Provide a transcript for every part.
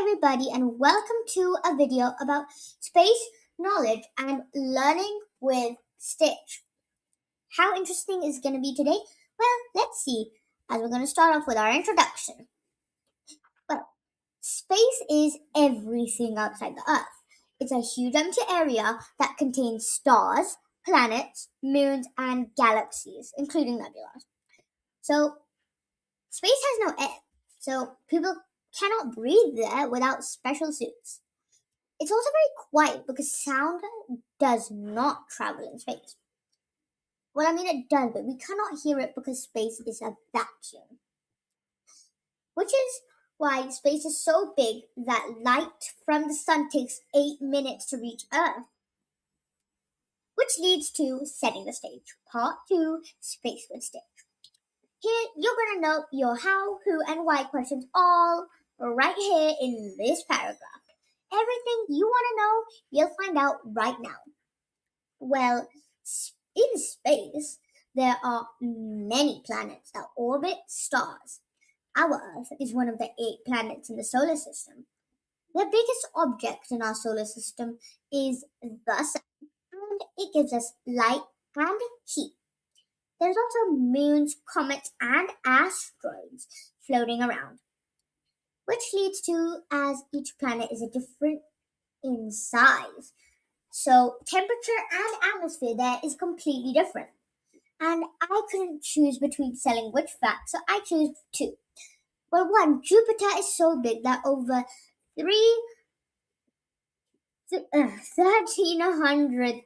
everybody, and welcome to a video about space knowledge and learning with Stitch. How interesting is going to be today? Well, let's see, as we're going to start off with our introduction. Well, space is everything outside the Earth. It's a huge empty area that contains stars, planets, moons, and galaxies, including nebulas. So, space has no air, so people cannot breathe there without special suits. It's also very quiet because sound does not travel in space. Well, I mean, it does, but we cannot hear it because space is a vacuum. Which is why space is so big that light from the sun takes 8 minutes to reach Earth. Which leads to setting the stage. Part 2, Space with Stitch. Here, you're going to know your how, who, and why questions all right here in this paragraph. Everything you want to know, you'll find out right now. Well, in space, there are many planets that orbit stars. Our Earth is one of the 8 planets in the solar system. The biggest object in our solar system is the sun, and it gives us light and heat. There's also moons, comets, and asteroids floating around, which leads to as each planet is a different in size. So temperature and atmosphere there is completely different. And I couldn't choose between selling which fact, so I chose 2. Well, 1, Jupiter is so big that over 1,300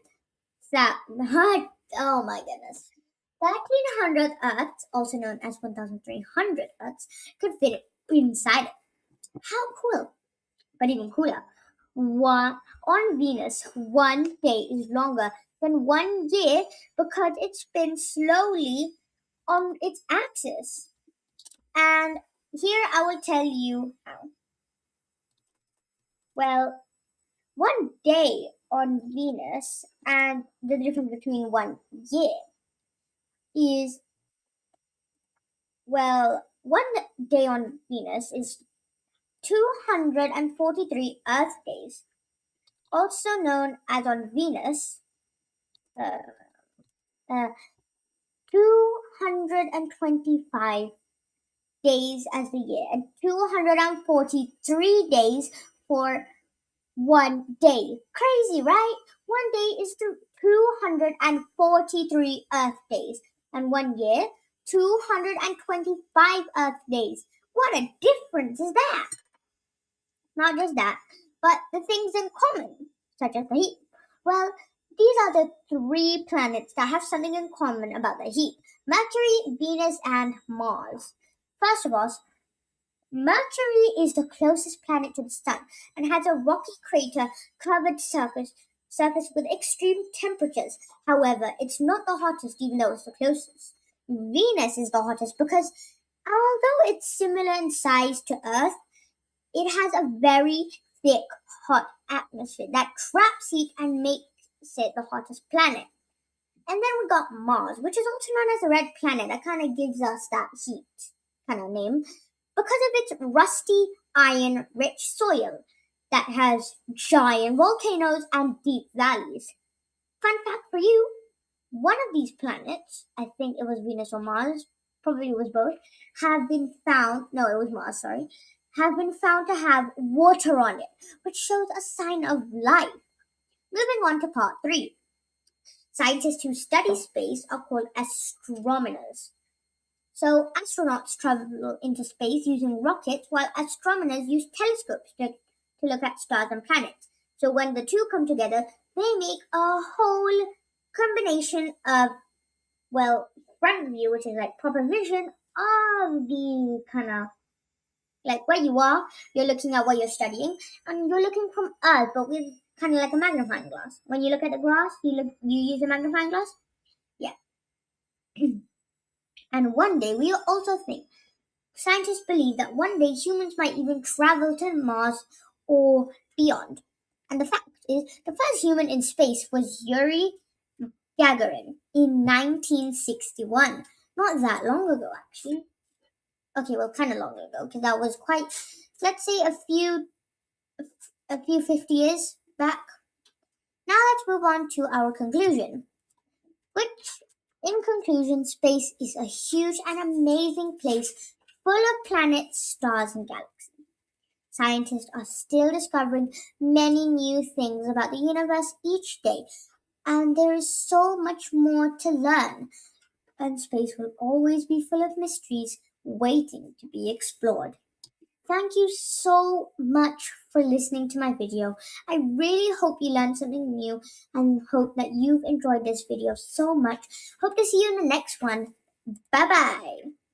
oh my goodness. 1,300 Earths, also known as 1,300 Earths, could fit inside it. How cool! But even cooler, on Venus, 1 day is longer than 1 year because it spins slowly on its axis. And here I will tell you how. Well, 1 day on Venus and the difference between 1 year is, well, 1 day on Venus is 243 Earth days, also known as on Venus, uh, uh, 225 days as the year and 243 days for 1 day. Crazy, right? 1 day is 243 Earth days, and 1 year, 225 Earth days. What a difference is that? Not just that, but the things in common, such as the heat. Well, these are the 3 planets that have something in common about the heat: Mercury, Venus, and Mars. First of all, Mercury is the closest planet to the Sun and has a rocky crater covered surface with extreme temperatures. However, it's not the hottest even though it's the closest. Venus is the hottest because although it's similar in size to Earth, it has a very thick, hot atmosphere that traps heat and makes it the hottest planet. And then we got Mars, which is also known as the red planet. That kind of gives us that heat kind of name because of its rusty, iron-rich soil that has giant volcanoes and deep valleys. Fun fact for you, one of these planets, I think it was Venus or Mars, probably it was both, have been found, no, it was Mars, sorry, have been found to have water on it, which shows a sign of life. Moving on to part 3. Scientists who study space are called astronomers. So astronauts travel into space using rockets, while astronomers use telescopes to look at stars and planets. So when the 2 come together, they make a whole combination of, well, front view, which is like proper vision of the kind of like where you are, you're looking at what you're studying, and you're looking from Earth, but with kind of like a magnifying glass. When you look at the grass, you use a magnifying glass. Yeah. And one day, we also think scientists believe that one day humans might even travel to Mars or beyond. And the fact is, the first human in space was Yuri Gagarin in 1961. Not that long ago, actually. Okay, well, kind of long ago, because that was quite, let's say, a few a few 50 years back. Now let's move on to our conclusion, which, in conclusion, space is a huge and amazing place full of planets, stars, and galaxies. Scientists are still discovering many new things about the universe each day, and there is so much more to learn. And space will always be full of mysteries waiting to be explored. Thank you so much for listening to my video. I really hope you learned something new and hope that you've enjoyed this video so much. Hope to see you in the next one. Bye bye.